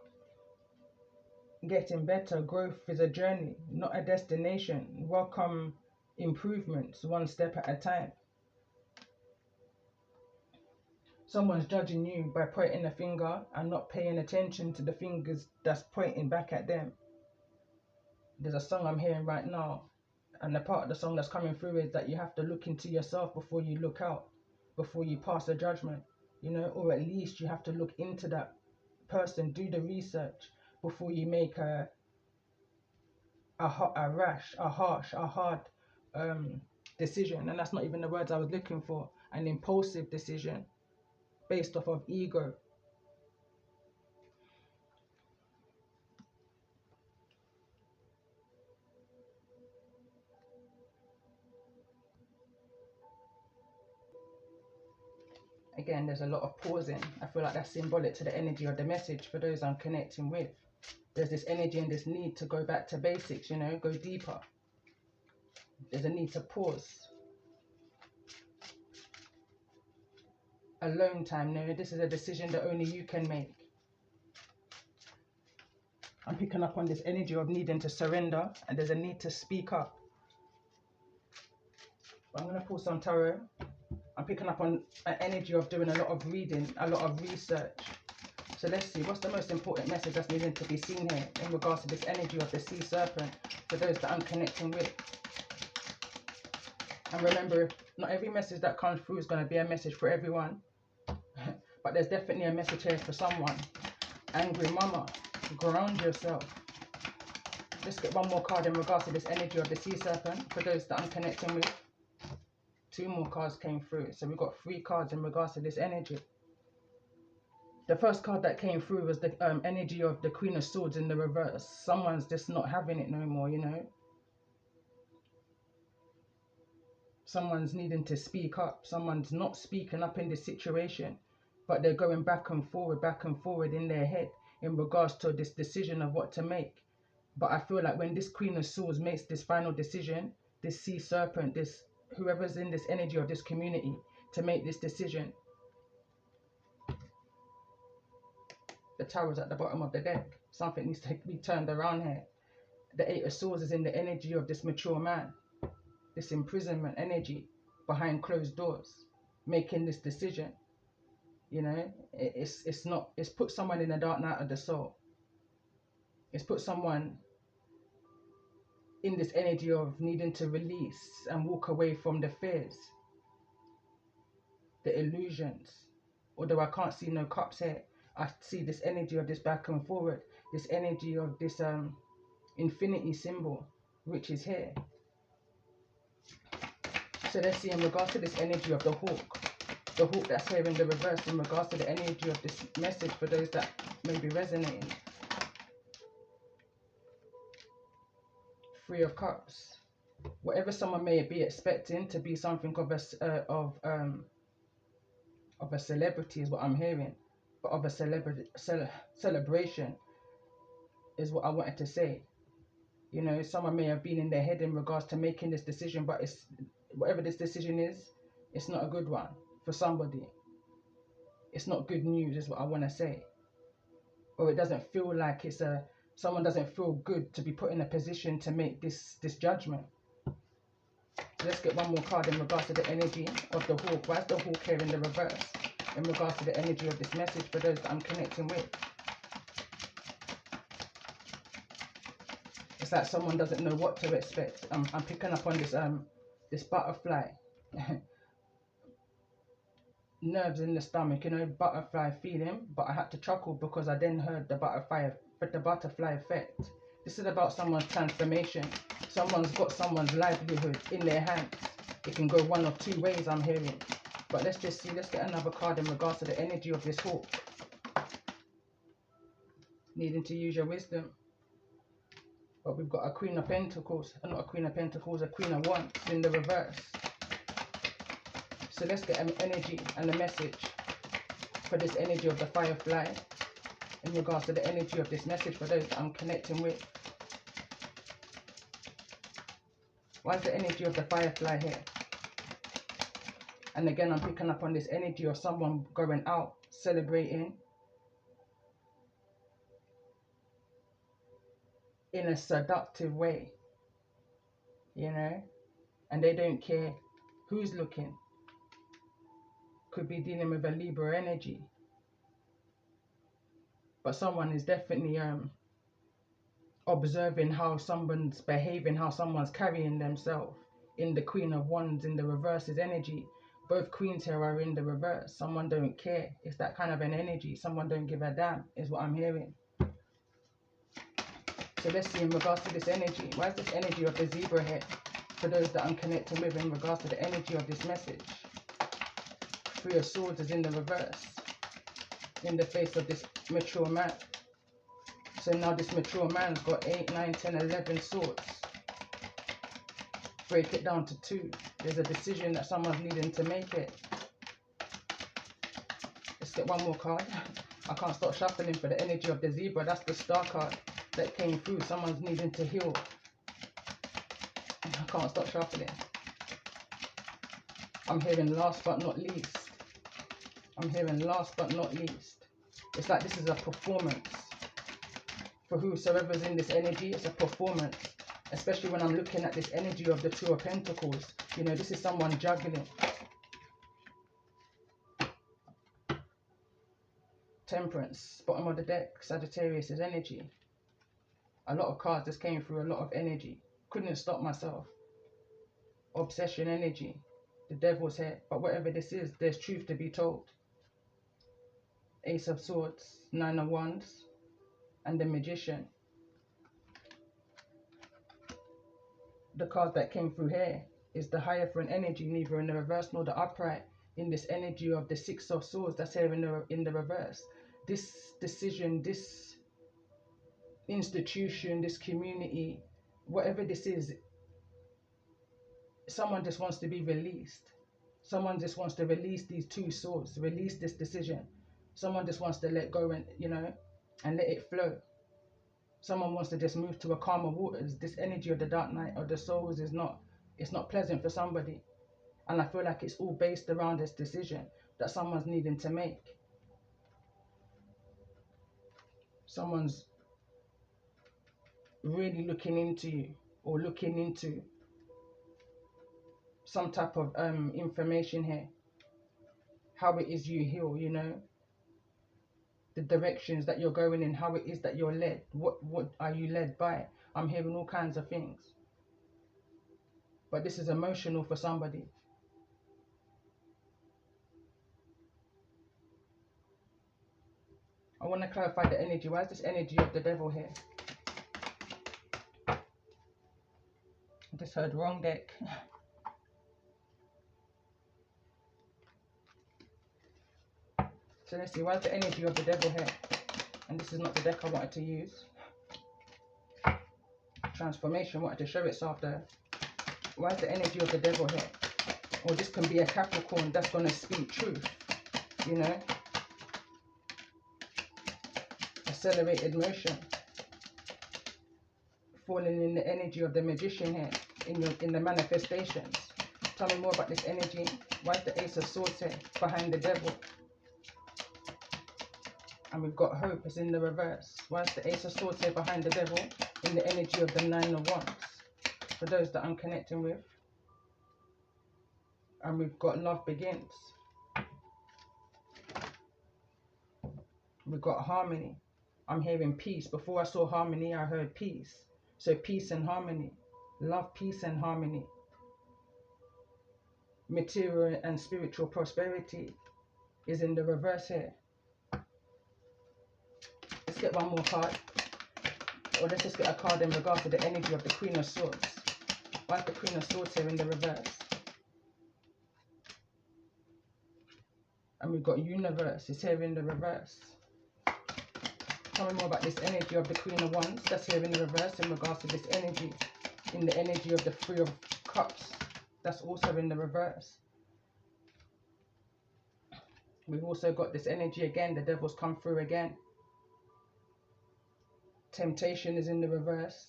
Getting better. Growth is a journey, not a destination. Welcome improvements one step at a time. Someone's judging you by pointing a finger and not paying attention to the fingers that's pointing back at them. There's a song I'm hearing right now, and the part of the song that's coming through is that you have to look into yourself before you look out, before you pass a judgment, you know, or at least you have to look into that person, do the research before you make a hard decision. And that's not even the words I was looking for. An impulsive decision based off of ego. Again, there's a lot of pausing. I feel like that's symbolic to the energy of the message for those I'm connecting with. There's this energy and this need to go back to basics, you know, go deeper. There's a need to pause. Alone time, no, this is a decision that only you can make. I'm picking up on this energy of needing to surrender, and there's a need to speak up. But I'm going to pull some tarot. I'm picking up on an energy of doing a lot of reading, a lot of research. So let's see, what's the most important message that's needing to be seen here in regards to this energy of the sea serpent for those that I'm connecting with. And remember, not every message that comes through is going to be a message for everyone. But there's definitely a message here for someone. Angry mama, ground yourself. Let's get one more card in regards to this energy of the sea serpent for those that I'm connecting with. 2 more cards came through, so we've got 3 cards in regards to this energy. The first card that came through was the energy of the Queen of Swords in the reverse. Someone's just not having it no more, you know. Someone's needing to speak up. Someone's not speaking up in this situation, but they're going back and forward in their head in regards to this decision of what to make. But I feel like when this Queen of Swords makes this final decision, this sea serpent, this whoever's in this energy of this community to make this decision, the Tower's at the bottom of the deck. Something needs to be turned around here. The 8 of Swords is in the energy of this mature man, this imprisonment energy behind closed doors, making this decision. You know, it's put someone in a dark night of the soul. It's put someone in this energy of needing to release and walk away from the fears, the illusions. Although I can't see no cups here, I see this energy of this back and forward, this energy of this infinity symbol, which is here. So let's see in regards to this energy of the hawk that's here in the reverse, in regards to the energy of this message for those that may be resonating. Three of Cups. Whatever someone may be expecting to be something of a celebrity is what I'm hearing, but of a celebration is what I wanted to say. You know, someone may have been in their head in regards to making this decision, but it's whatever this decision is, it's not a good one for somebody. It's not good news is what I want to say. Or it doesn't feel like someone doesn't feel good to be put in a position to make this judgment. So let's get one more card in regards to the energy of the hawk. Why is the hawk here in the reverse in regards to the energy of this message for those that I'm connecting with? It's like someone doesn't know what to expect. I'm picking up on this butterfly. Nerves in the stomach, you know, butterfly feeling, but I had to chuckle because I then heard the butterfly effect. This is about someone's transformation. Someone's got someone's livelihood in their hands. It can go one of two ways, I'm hearing. But let's just see, let's get another card in regards to the energy of this hawk. Needing to use your wisdom. But we've got a Queen of Pentacles, not a Queen of Pentacles, a Queen of Wands in the reverse. So let's get an energy and a message for this energy of the firefly in regards to the energy of this message for those that I'm connecting with. Why is the energy of the firefly here? And again, I'm picking up on this energy of someone going out, celebrating in a seductive way, you know, and they don't care who's looking. Could be dealing with a Libra energy, but someone is definitely observing how someone's behaving, how someone's carrying themselves. In the Queen of Wands in the reverse's energy, both queens here are in the reverse. Someone don't care. It's that kind of an energy. Someone don't give a damn is what I'm hearing. So let's see in regards to this energy. Why is this energy of the zebra here for those that I'm connecting with in regards to the energy of this message? Three of Swords is in the reverse in the face of this mature man. So now this mature man's got 8, 9, 10, 11 swords. Break it down to 2. There's a decision that someone's needing to make it. Let's get one more card. I can't stop shuffling for the energy of the zebra. That's the star card that came through. Someone's needing to heal. I can't stop shuffling. I'm hearing last but not least. I'm hearing last but not least. It's like this is a performance. For whosoever's in this energy, it's a performance. Especially when I'm looking at this energy of the Two of Pentacles. You know, this is someone juggling. Temperance, bottom of the deck, Sagittarius' energy. A lot of cards just came through, a lot of energy. Couldn't stop myself. Obsession energy. The Devil's here. But whatever this is, there's truth to be told. Ace of Swords, 9 of Wands, and the Magician. The card that came through here is the Hierophant energy, neither in the reverse nor the upright. In this energy of the Six of Swords that's here in the reverse. This decision, this institution, this community, whatever this is, someone just wants to be released. Someone just wants to release these two swords, release this decision. Someone just wants to let go and, you know, and let it flow. Someone wants to just move to a calmer waters. This energy of the Dark Night of the Souls is not, it's not pleasant for somebody. And I feel like it's all based around this decision that someone's needing to make. Someone's really looking into you, or looking into some type of information here. How it is you heal, you know. The directions that you're going in, how it is that you're led. What are you led by? I'm hearing all kinds of things. but this is emotional for somebody. I want to clarify the energy. Why is this energy of the devil here? I just heard wrong deck. So let's see, why is the energy of the devil here? And this is not the deck I wanted to use. Transformation wanted to show itself there. Why is the energy of the devil here? Or this can be a Capricorn that's going to speak truth, you know? Accelerated motion. Falling in the energy of the magician here, in the manifestations. Tell me more about this energy. Why is the Ace of Swords here behind the devil? And we've got hope, it's in the reverse. Why is the Ace of Swords here behind the devil in the energy of the Nine of Wands? For those that I'm connecting with. And we've got love begins. We've got harmony. I'm hearing peace. Before I saw harmony, I heard peace. So peace and harmony. Love, peace and harmony. Material and spiritual prosperity is in the reverse here. Let's get one more card. Or let's just get a card in regards to the energy of the Queen of Swords. Why is the Queen of Swords here in the reverse? And we've got universe. It's here in the reverse. Tell me more about this energy of the Queen of Wands. That's here in the reverse in regards to this energy. In the energy of the Three of Cups. That's also in the reverse. We've also got this energy again. The devil's come through again. Temptation is in the reverse.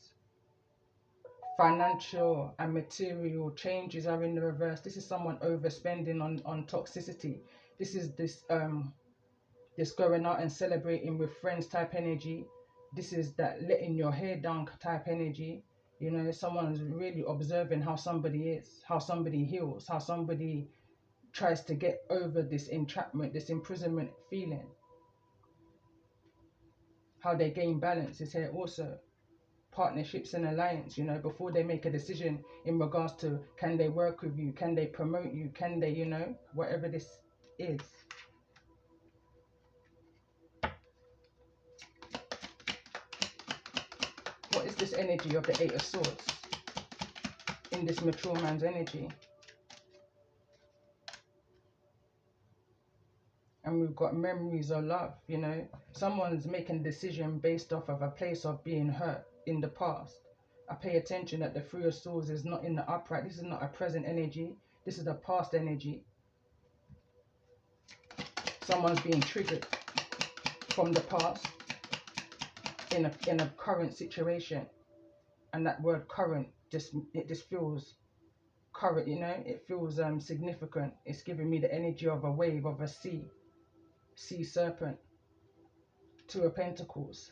Financial and material changes are in the reverse. This is someone overspending on toxicity. This is this going out and celebrating with friends type energy. This is that letting your hair down type energy. You know, someone's really observing how somebody is, how somebody heals, how somebody tries to get over this entrapment, this imprisonment feeling. How they gain balance is here also. Partnerships and alliance, you know, before they make a decision in regards to can they work with you, can they promote you, can they, you know, whatever this is. What is this energy of the Eight of Swords in this mature man's energy? And we've got memories of love, you know. Someone's making a decision based off of a place of being hurt in the past. I pay attention that the Three of Swords is not in the upright. This is not a present energy. This is a past energy. Someone's being triggered from the past in a current situation. And that word current, it just feels current, you know. It feels significant. It's giving me the energy of a wave, of a sea serpent, Two of Pentacles.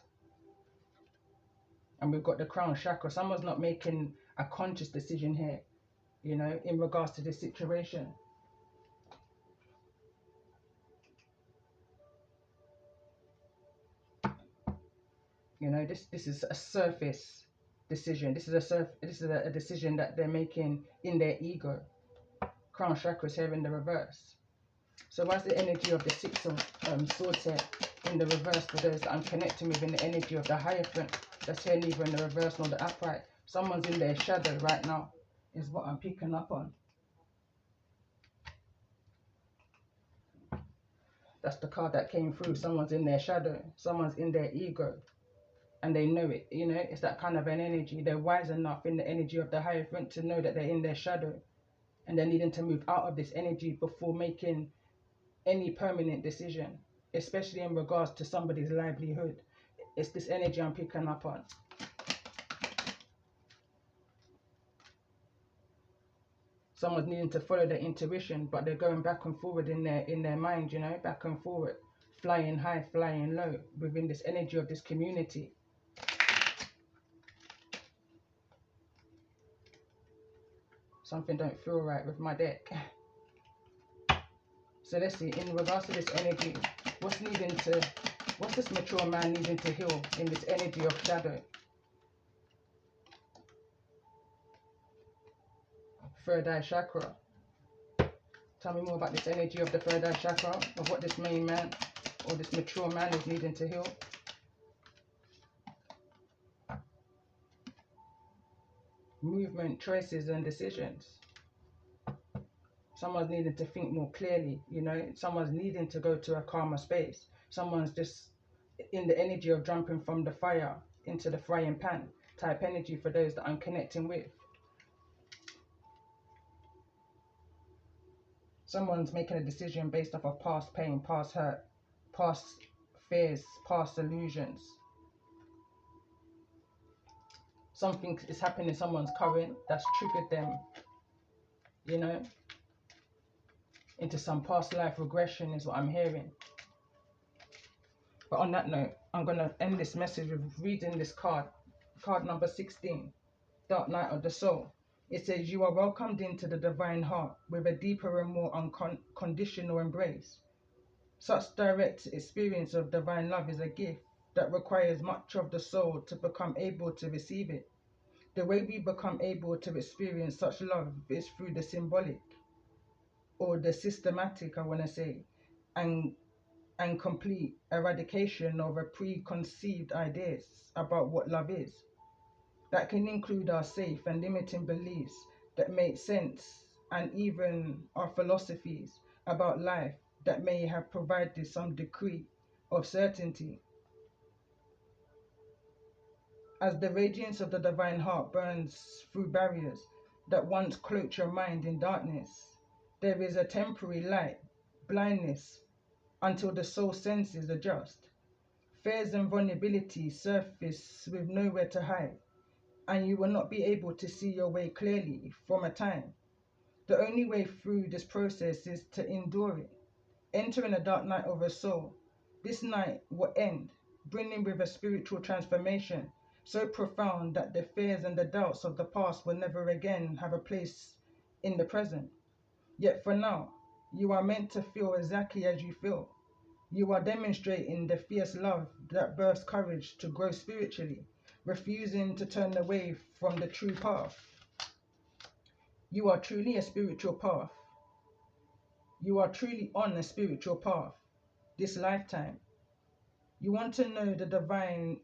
And we've got the crown chakra. Someone's not making a conscious decision here, you know, in regards to this situation. You know, this is a surface decision. This is a decision that they're making in their ego. Crown chakra is here in the reverse. So why's the energy of the Six of Swords here in the reverse for those that I'm connecting with, in the energy of the Hierophant? That's here neither in the reverse nor the upright. Someone's in their shadow right now is what I'm picking up on. That's the card that came through. Someone's in their shadow. Someone's in their ego. And they know it. You know, it's that kind of an energy. They're wise enough in the energy of the Hierophant to know that they're in their shadow. And they're needing to move out of this energy before making any permanent decision, especially in regards to somebody's livelihood. It's this energy I'm picking up on. Someone's needing to follow their intuition, but they're going back and forward in their mind, you know, back and forward, flying high, flying low within this energy of this community. Something don't feel right with my deck. So let's see, in regards to this energy, what's this mature man needing to heal in this energy of shadow? third eye chakra. Tell me more about this energy of the third eye chakra, of what this main man or this mature man is needing to heal. Movement, choices and decisions. Someone's needing to think more clearly, you know. Someone's needing to go to a calmer space. Someone's just in the energy of jumping from the fire into the frying pan type energy for those that I'm connecting with. Someone's making a decision based off of past pain, past hurt, past fears, past illusions. Something is happening in someone's current that's triggered them, you know, into some past life regression is what I'm hearing. But on that note, I'm going to end this message with reading this card number 16, Dark Night of the Soul. It says, you are welcomed into the divine heart with a deeper and more unconditional embrace. Such direct experience of divine love is a gift that requires much of the soul to become able to receive it. The way we become able to experience such love is through the symbolic, or the systematic, I want to say, and complete eradication of a preconceived ideas about what love is. That can include our safe and limiting beliefs that make sense, and even our philosophies about life that may have provided some degree of certainty. As the radiance of the divine heart burns through barriers that once cloaked your mind in darkness, there is a temporary light, blindness, until the soul senses adjust. Fears and vulnerability surface with nowhere to hide, and you will not be able to see your way clearly from a time. The only way through this process is to endure it. Entering a dark night of a soul, this night will end, bringing with a spiritual transformation so profound that the fears and the doubts of the past will never again have a place in the present. Yet for now, you are meant to feel exactly as you feel. You are demonstrating the fierce love that births courage to grow spiritually, refusing to turn away from the true path. You are truly a spiritual path. You are truly on a spiritual path this lifetime. You want to know the divine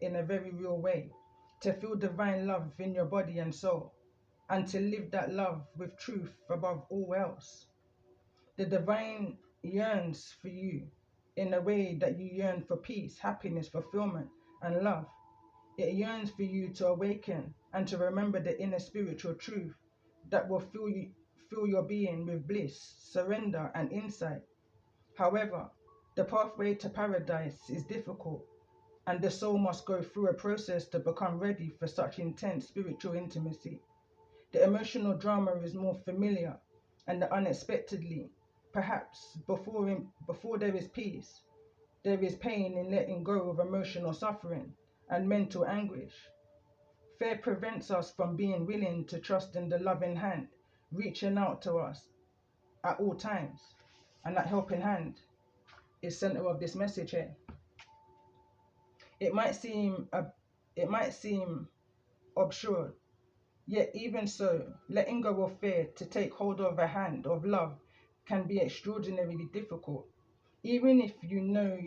in a very real way, to feel divine love in your body and soul, and to live that love with truth above all else. The divine yearns for you in a way that you yearn for peace, happiness, fulfillment, and love. It yearns for you to awaken and to remember the inner spiritual truth that will fill your being with bliss, surrender, and insight. However, the pathway to paradise is difficult, and the soul must go through a process to become ready for such intense spiritual intimacy. The emotional drama is more familiar, and the unexpectedly, perhaps before there is peace, there is pain in letting go of emotional suffering and mental anguish. Fear prevents us from being willing to trust in the loving hand, reaching out to us at all times, and that helping hand is center of this message here. It might seem absurd, yet even so, letting go of fear to take hold of a hand of love can be extraordinarily difficult. Even if you know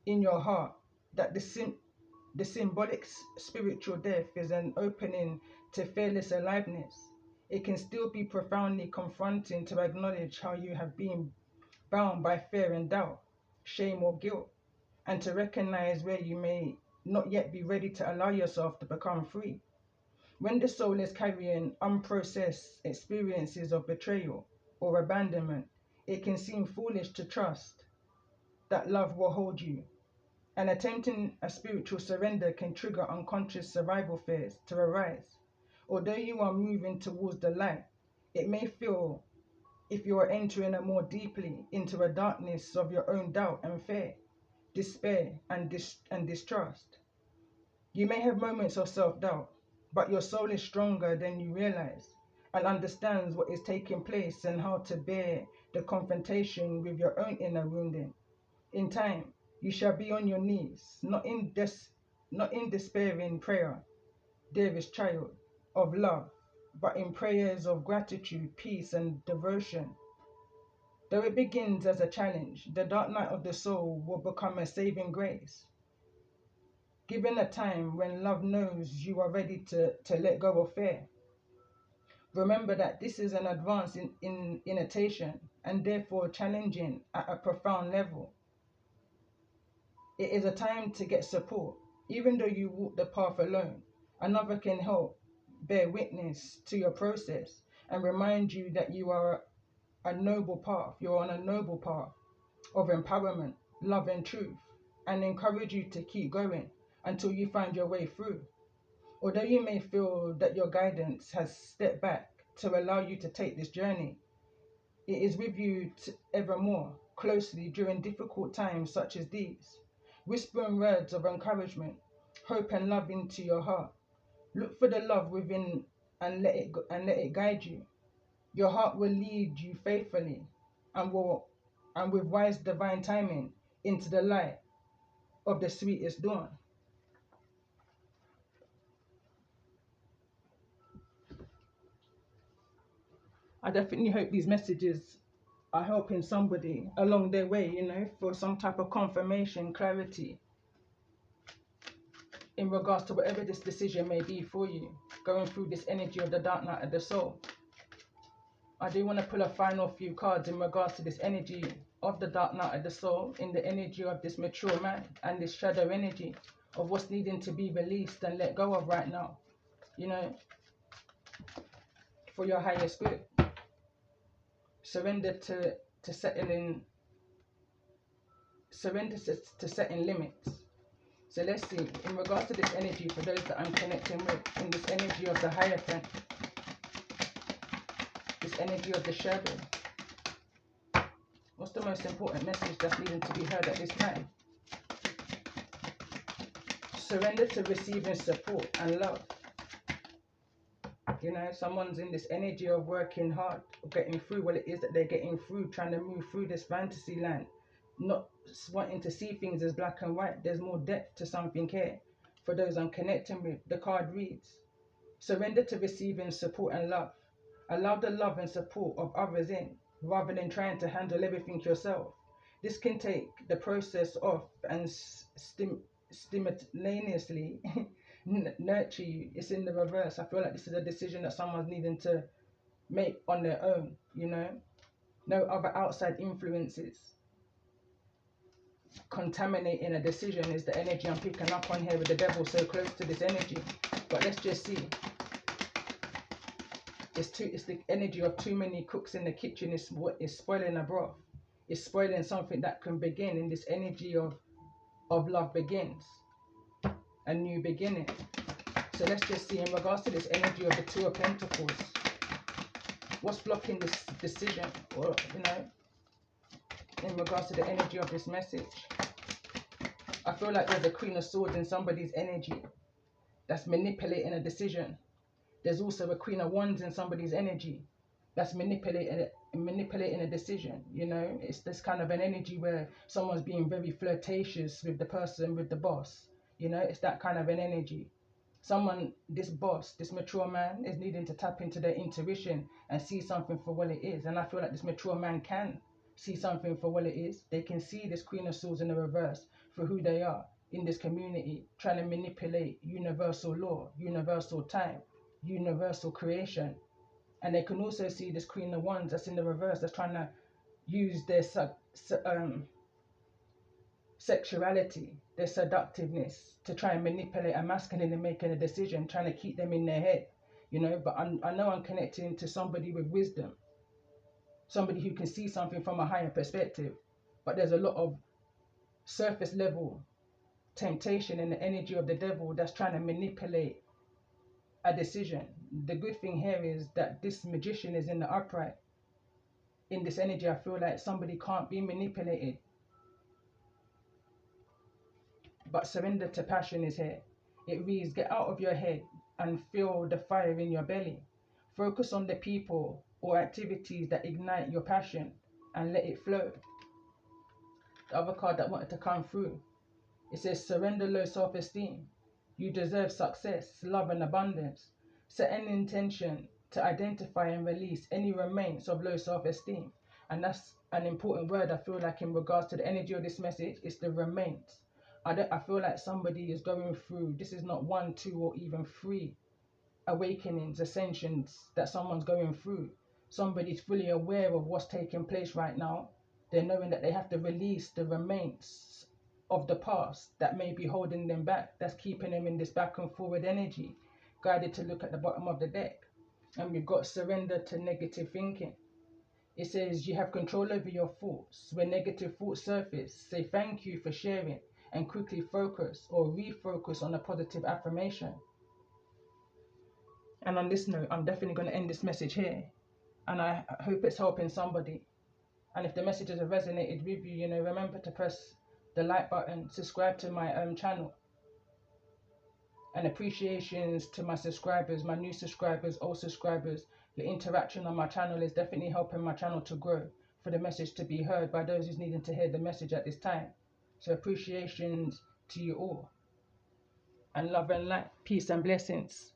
in your heart that the symbolic spiritual death is an opening to fearless aliveness, it can still be profoundly confronting to acknowledge how you have been bound by fear and doubt, shame or guilt, and to recognize where you may not yet be ready to allow yourself to become free. When the soul is carrying unprocessed experiences of betrayal or abandonment, it can seem foolish to trust that love will hold you, and attempting a spiritual surrender can trigger unconscious survival fears to arise. Although you are moving towards the light, it may feel if you are entering a more deeply into a darkness of your own doubt and fear, despair and distrust. You may have moments of self-doubt, but your soul is stronger than you realize and understands what is taking place and how to bear the confrontation with your own inner wounding. In time, you shall be on your knees, not Not in despairing prayer, dearest child, of love, but in prayers of gratitude, peace, and devotion. Though it begins as a challenge, the dark night of the soul will become a saving grace. Given a time when love knows you are ready to let go of fear. Remember that this is an advance in initiation and therefore challenging at a profound level. It is a time to get support. Even though you walk the path alone, another can help bear witness to your process and remind you that you are a noble path. You're on a noble path of empowerment, love, and truth, and encourage you to keep going until you find your way through. Although you may feel that your guidance has stepped back to allow you to take this journey, it is with you evermore, closely during difficult times such as these, whispering words of encouragement, hope, and love into your heart. Look for the love within and let it guide you. Your heart will lead you faithfully and with wise divine timing into the light of the sweetest dawn. I definitely hope these messages are helping somebody along their way, for some type of confirmation, clarity in regards to whatever this decision may be for you, going through this energy of the dark night of the soul. I do want to pull a final few cards in regards to this energy of the dark night of the soul, in the energy of this mature man and this shadow energy of what's needing to be released and let go of right now, for your highest good. Surrender to setting limits. So let's see, in regards to this energy, for those that I'm connecting with, in this energy of the Hierophant, this energy of the shadow, what's the most important message that's needing to be heard at this time? Surrender to receiving support and love. Someone's in this energy of working hard, getting through what it is that they're getting through, trying to move through this fantasy land, not wanting to see things as black and white. There's more depth to something here. For those I'm connecting with, the card reads, surrender to receiving support and love. Allow the love and support of others in, rather than trying to handle everything yourself. This can take the process off and simultaneously nurture you. It's in the reverse. I feel like this is a decision that someone's needing to make on their own, no other outside influences contaminating a decision is the energy I'm picking up on here, with the devil so close to this energy. But let's just see. It's the energy of too many cooks in the kitchen. Is what is spoiling a broth. It's spoiling something that can begin. In this energy of love begins a new beginning. So let's just see, in regards to this energy of the Two of Pentacles, what's blocking this decision, or in regards to the energy of this message. I feel like there's a Queen of Swords in somebody's energy that's manipulating a decision. There's also a Queen of Wands in somebody's energy that's manipulating a decision. It's this kind of an energy where someone's being very flirtatious with the person, with the boss. It's that kind of an energy. This boss, this mature man, is needing to tap into their intuition and see something for what it is. And I feel like this mature man can see something for what it is. They can see this Queen of Swords in the reverse for who they are in this community, trying to manipulate universal law, universal time, universal creation. And they can also see this Queen of Wands that's in the reverse, that's trying to use their sexuality, their seductiveness, to try and manipulate a masculine in making a decision, trying to keep them in their head. But I know I'm connecting to somebody with wisdom, somebody who can see something from a higher perspective. But there's a lot of surface level temptation in the energy of the devil that's trying to manipulate a decision. The good thing here is that this magician is in the upright. In this energy, I feel like somebody can't be manipulated. But surrender to passion is here. It reads, get out of your head and feel the fire in your belly. Focus on the people or activities that ignite your passion and let it flow. The other card that wanted to come through, it says surrender low self-esteem. You deserve success, love, and abundance. Set an intention to identify and release any remains of low self-esteem. And that's an important word, I feel like, in regards to the energy of this message. It's the remains. I feel like somebody is going through, this is not one, two, or even three awakenings, ascensions that someone's going through. Somebody's fully aware of what's taking place right now. They're knowing that they have to release the remains of the past that may be holding them back, that's keeping them in this back and forward energy. Guided to look at the bottom of the deck. And we've got surrender to negative thinking. It says you have control over your thoughts. When negative thoughts surface, say thank you for sharing and quickly focus or refocus on a positive affirmation. And on this note, I'm definitely going to end this message here. And I hope it's helping somebody. And if the messages have resonated with you, remember to press the like button, subscribe to my channel. And appreciations to my subscribers, my new subscribers, old subscribers. Your interaction on my channel is definitely helping my channel to grow, for the message to be heard by those who's needing to hear the message at this time. So appreciations to you all. And love and light, peace and blessings.